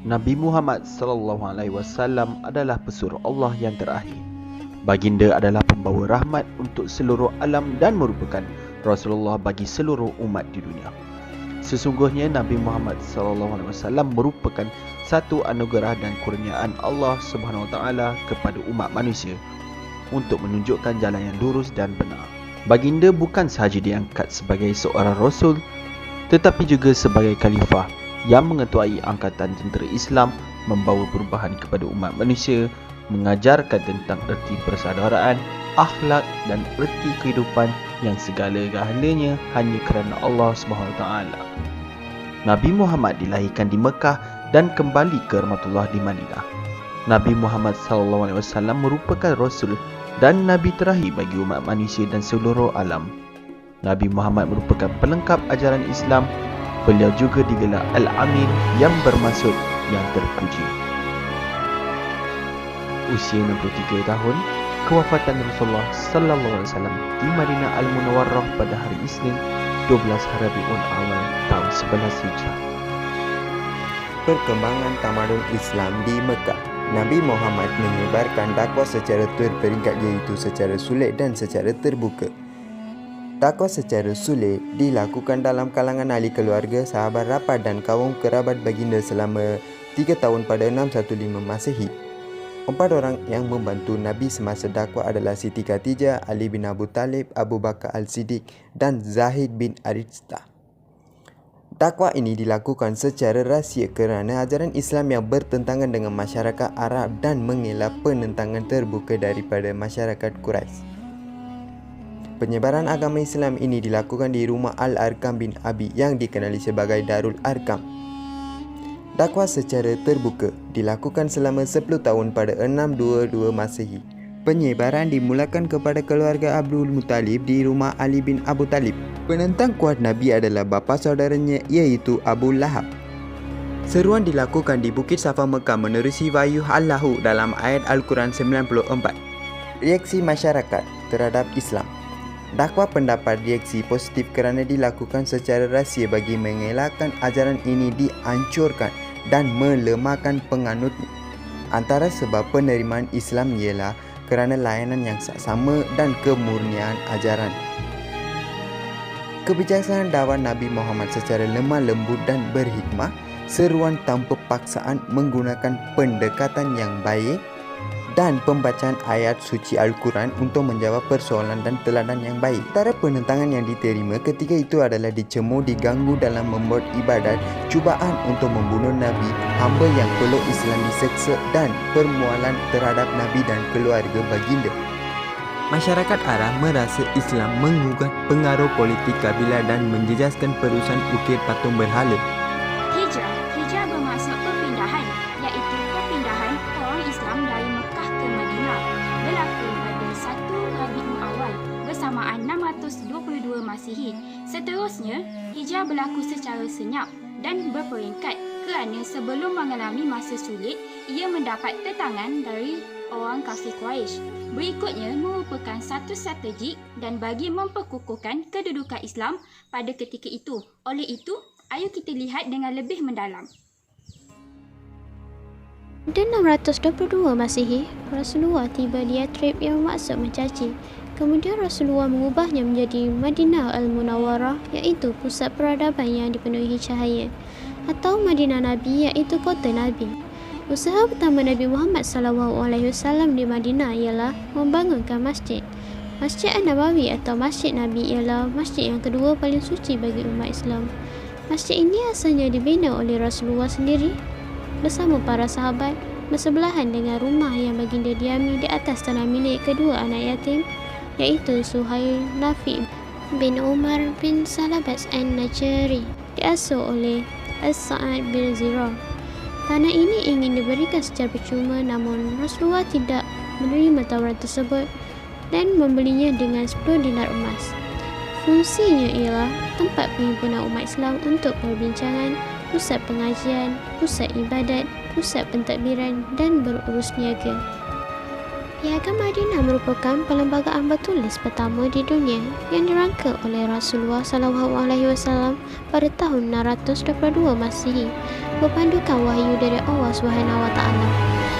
Nabi Muhammad SAW adalah pesuruh Allah yang terakhir. Baginda adalah pembawa rahmat untuk seluruh alam dan merupakan Rasulullah bagi seluruh umat di dunia. Sesungguhnya Nabi Muhammad SAW merupakan satu anugerah dan kurniaan Allah Subhanahu Wa Taala kepada umat manusia untuk menunjukkan jalan yang lurus dan benar. Baginda bukan sahaja diangkat sebagai seorang Rasul, tetapi juga sebagai khalifah yang mengetuai angkatan tentera Islam, membawa perubahan kepada umat manusia, mengajarkan tentang erti persaudaraan, akhlak dan erti kehidupan yang segala-galanya hanya kerana Allah SWT. Nabi Muhammad dilahirkan di Mekah dan kembali ke Rahmatullah di Madinah. Nabi Muhammad SAW merupakan Rasul dan Nabi terakhir bagi umat manusia dan seluruh alam. Nabi Muhammad merupakan pelengkap ajaran Islam. Beliau juga digelar Al-Amin yang bermaksud yang terpuji. Usia 63 tahun, kewafatan Rasulullah sallallahu alaihi wasallam di Madinah Al-Munawwarah pada hari Isnin 12 Rabiul Awal tahun 11 Hijrah. Perkembangan tamadun Islam di Mekah. Nabi Muhammad menyebarkan dakwah secara terperingkat, iaitu secara sulit dan secara terbuka. Dakwah secara sulit dilakukan dalam kalangan ahli keluarga, sahabat rapat dan kaum kerabat baginda selama 3 tahun pada 615 Masehi. 4 orang yang membantu Nabi semasa dakwah adalah Siti Khadijah, Ali bin Abu Talib, Abu Bakar Al-Siddiq dan Zahid bin Arista. Dakwah ini dilakukan secara rahsia kerana ajaran Islam yang bertentangan dengan masyarakat Arab dan mengelak penentangan terbuka daripada masyarakat Quraisy. Penyebaran agama Islam ini dilakukan di rumah Al-Arqam bin Abi yang dikenali sebagai Darul Arqam. Dakwah secara terbuka dilakukan selama 10 tahun pada 622 Masehi. Penyebaran dimulakan kepada keluarga Abdul Muttalib di rumah Ali bin Abu Talib. Penentang kuat Nabi adalah bapa saudaranya, iaitu Abu Lahab. Seruan dilakukan di Bukit Safa Mekah menerusi wahyu Allahu dalam ayat Al-Quran 94. Reaksi masyarakat terhadap Islam. Dakwah pendapat reaksi positif kerana dilakukan secara rahsia bagi mengelakkan ajaran ini dihancurkan dan melemahkan penganutnya. Antara sebab penerimaan Islam ialah kerana layanan yang saksama dan kemurnian ajaran. Kebijaksanaan dakwah Nabi Muhammad secara lemah lembut dan berhikmah, seruan tanpa paksaan, menggunakan pendekatan yang baik dan pembacaan ayat suci Al-Quran untuk menjawab persoalan dan teladan yang baik. Antara penentangan yang diterima ketika itu adalah dicemooh, diganggu dalam membuat ibadat, cubaan untuk membunuh Nabi, hamba yang peluk Islam diseksa dan permualan terhadap Nabi dan keluarga baginda. Masyarakat Arab merasa Islam menggugat pengaruh politik kabilah dan menjejaskan perusahaan ukir patung berhala. Hijrah bermaksud perpindahan, iaitu perpindahan orang Islam dari Mekah ke Madinah, berlaku pada 1 Rabiul Awal bersamaan 622 Masehi. Seterusnya, hijrah berlaku secara senyap dan berperingkat kerana sebelum mengalami masa sulit, ia mendapat tentangan dari orang kafir Quraisy. Berikutnya merupakan satu strategi dan bagi memperkukuhkan kedudukan Islam pada ketika itu. Oleh itu, ayo kita lihat dengan lebih mendalam. Pada 622 Masehi, Rasulullah tiba di Yathrib yang bermaksud mencaci. Kemudian Rasulullah mengubahnya menjadi Madinah Al-Munawwarah, iaitu pusat peradaban yang dipenuhi cahaya, atau Madinah Nabi, iaitu kota Nabi. Usaha pertama Nabi Muhammad SAW di Madinah ialah membangunkan masjid. Masjid An-Nabawi atau Masjid Nabi ialah masjid yang kedua paling suci bagi umat Islam. Masjid ini asalnya dibina oleh Rasulullah sendiri bersama para sahabat, bersebelahan dengan rumah yang baginda diami di atas tanah milik kedua anak yatim, iaitu Suhail Nafi bin Umar bin Salabas An-Najari, diasuh oleh As-Sa'ad bin Zirah. Tanah ini ingin diberikan secara percuma, namun Rasulullah tidak menerima tawaran tersebut dan membelinya dengan 10 dinar emas. Fungsinya ialah tempat penghimpunan umat Islam untuk perbincangan, pusat pengajian, pusat ibadat, pusat pentadbiran dan berurus niaga. Piagam Madinah merupakan perlembagaan bertulis pertama di dunia yang dirangka oleh Rasulullah SAW pada tahun 622 Masihi, berpandukan wahyu dari Allah SWT.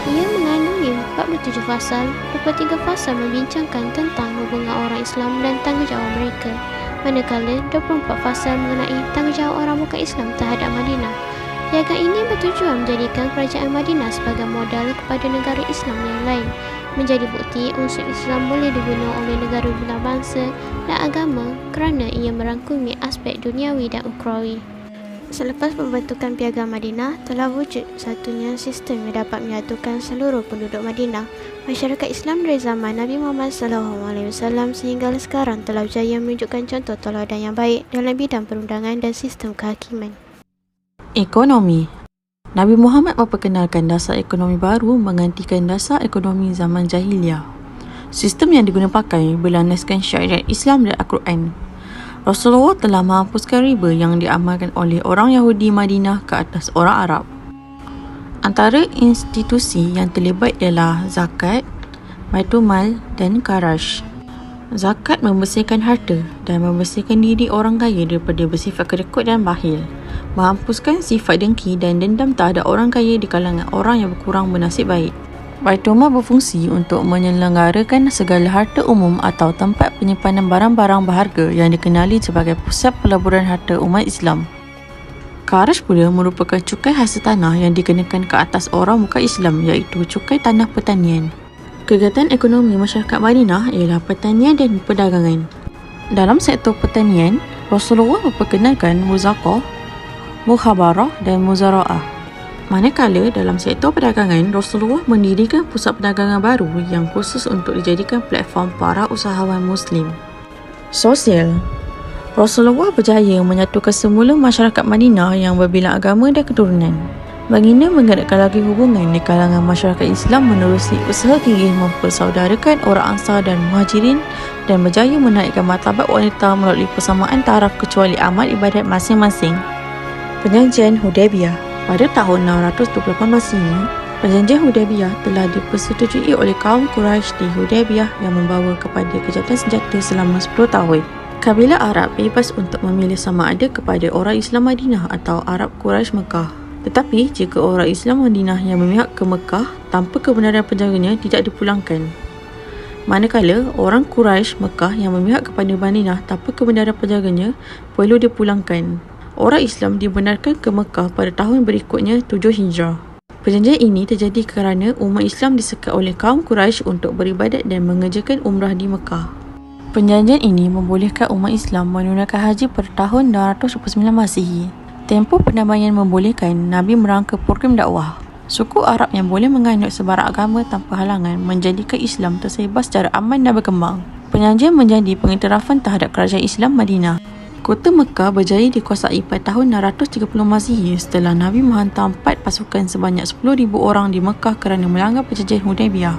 Ia mengandungi 47 fasal, 23 fasal membincangkan tentang hubungan orang Islam dan tanggungjawab mereka, manakala 24 fasal mengenai tanggungjawab orang bukan Islam terhadap Madinah. Piagam ini bertujuan menjadikan kerajaan Madinah sebagai modal kepada negara Islam yang lain, menjadi bukti unsur Islam boleh dibina oleh negara belah bangsa dan agama kerana ia merangkumi aspek duniawi dan ukhrawi. Selepas pembentukan Piagam Madinah, telah wujud satunya sistem yang dapat menyatukan seluruh penduduk Madinah. Masyarakat Islam dari zaman Nabi Muhammad SAW sehingga sekarang telah berjaya menunjukkan contoh tauladan yang baik dalam bidang perundangan dan sistem kehakiman. Ekonomi. Nabi Muhammad memperkenalkan dasar ekonomi baru menggantikan dasar ekonomi zaman jahiliyah. Sistem yang digunakan pakai berlandaskan syariat Islam dan Al-Quran. Rasulullah telah menghapuskan riba yang diamalkan oleh orang Yahudi Madinah ke atas orang Arab. Antara institusi yang terlibat ialah zakat, baitul mal dan kharaj. Zakat membersihkan harta dan membersihkan diri orang kaya daripada bersifat kedekut dan bakhil, menghapuskan sifat dengki dan dendam terhadap orang kaya di kalangan orang yang berkurang bernasib baik. Baitul Mal berfungsi untuk menyelenggarakan segala harta umum atau tempat penyimpanan barang-barang berharga yang dikenali sebagai pusat peleburan harta umat Islam. Kharaj pula merupakan cukai hasil tanah yang dikenakan ke atas orang bukan Islam, iaitu cukai tanah pertanian. Kegiatan ekonomi masyarakat Madinah ialah pertanian dan perdagangan. Dalam sektor pertanian, Rasulullah memperkenalkan muzaqah, mukhabarah dan muzara'ah. Manakala dalam sektor perdagangan, Rasulullah mendirikan pusat perdagangan baru yang khusus untuk dijadikan platform para usahawan Muslim. Sosial. Rasulullah berjaya menyatukan semula masyarakat Madinah yang berbilang agama dan keturunan. Baginda menggerakkan lagi hubungan di kalangan masyarakat Islam menerusi usaha gigih mempersaudarakan orang Ansar dan Muhajirin dan berjaya menaikkan martabat wanita melalui persamaan taraf kecuali amal ibadat masing-masing. Perjanjian Hudaybiyah. Pada tahun 628 Masihi, Perjanjian Hudaybiyah telah dipersetujui oleh kaum Quraisy di Hudaybiyah yang membawa kepada kejahatan senjata selama 10 tahun. Kabilah Arab bebas untuk memilih sama ada kepada orang Islam Madinah atau Arab Quraisy Mekah. Tetapi jika orang Islam Madinah yang memihak ke Mekah tanpa kebenaran penjaganya tidak dipulangkan. Manakala orang Quraisy Mekah yang memihak kepada Madinah tanpa kebenaran penjaganya perlu dipulangkan. Orang Islam dibenarkan ke Mekah pada tahun berikutnya 7 Hijrah. Perjanjian ini terjadi kerana umat Islam disekat oleh kaum Quraisy untuk beribadat dan mengerjakan umrah di Mekah. Perjanjian ini membolehkan umat Islam menunaikan haji pada tahun 629 Masihi. Tempoh pendamaian membolehkan Nabi merangka program dakwah. Suku Arab yang boleh menganut sebarang agama tanpa halangan menjadikan Islam tersebar secara aman dan berkembang. Perjanjian menjadi pengiktirafan terhadap kerajaan Islam Madinah. Kota Mekah berjaya dikuasai pada tahun 630 Masihi setelah Nabi menghantar 4 pasukan sebanyak 10,000 orang di Mekah kerana melanggar perjanjian Hudaybiyah.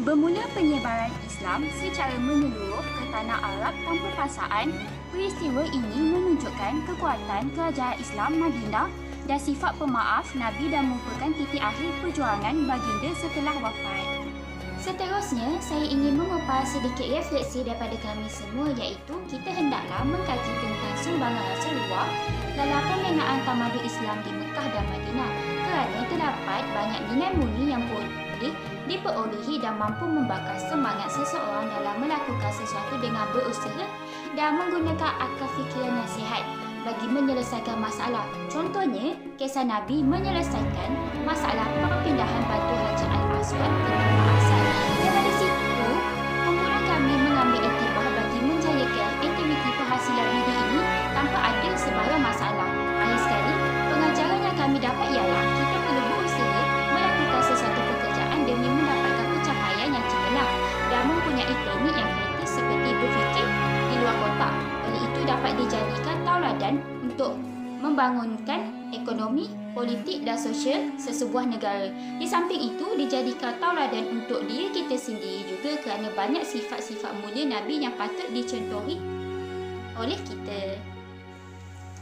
Bermula penyebaran Islam secara menyeluruh ke tanah Arab tanpa paksaan. Peristiwa ini menunjukkan kekuatan kerajaan Islam Madinah dan sifat pemaaf Nabi dan merupakan titik akhir perjuangan baginda setelah wafat. Seterusnya, saya ingin mengupas sedikit refleksi daripada kami semua iaitu kita hendaklah mengkaji tentang sumbangan Rasulullah dalam pembinaan tamadun Islam di Mekah dan Madinah kerana terdapat banyak nilai murni yang boleh diperolehi dan mampu membakar semangat seseorang dalam melakukan sesuatu dengan berusaha dan menggunakan akal fikiran yang sihat bagi menyelesaikan masalah. Contohnya, kisah Nabi menyelesaikan masalah perpindahan batu Hajar Al-Aswad ke tempat asal. Daripada situ, kumpulan kami mengambil iktiraf bagi menjayakan aktiviti penghasilan diri ini tanpa ada sebarang masalah. Akhir sekali, pengajaran yang kami dapat ialah kita perlu berusaha melakukan sesuatu pekerjaan demi mendapatkan pencapaian yang cemerlang dan mempunyai teknik yang kreatif seperti berfikir di luar kotak. Oleh itu dapat dijadikan tauladan untuk membangunkan ekonomi, politik dan sosial sesebuah negara. Di samping itu dijadikan tauladan untuk diri kita sendiri juga kerana banyak sifat-sifat mulia Nabi yang patut dicontohi oleh kita.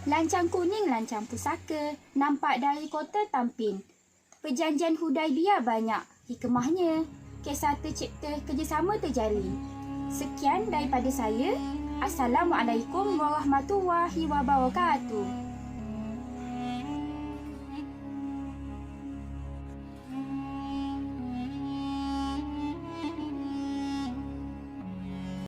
Lancang kuning, lancang pusaka, nampak dari kota Tampin. Perjanjian Hudaybiyah banyak hikmahnya. kisah tercipta kerjasama terjalin. Sekian daripada saya. Assalamualaikum warahmatullahi wabarakatuh.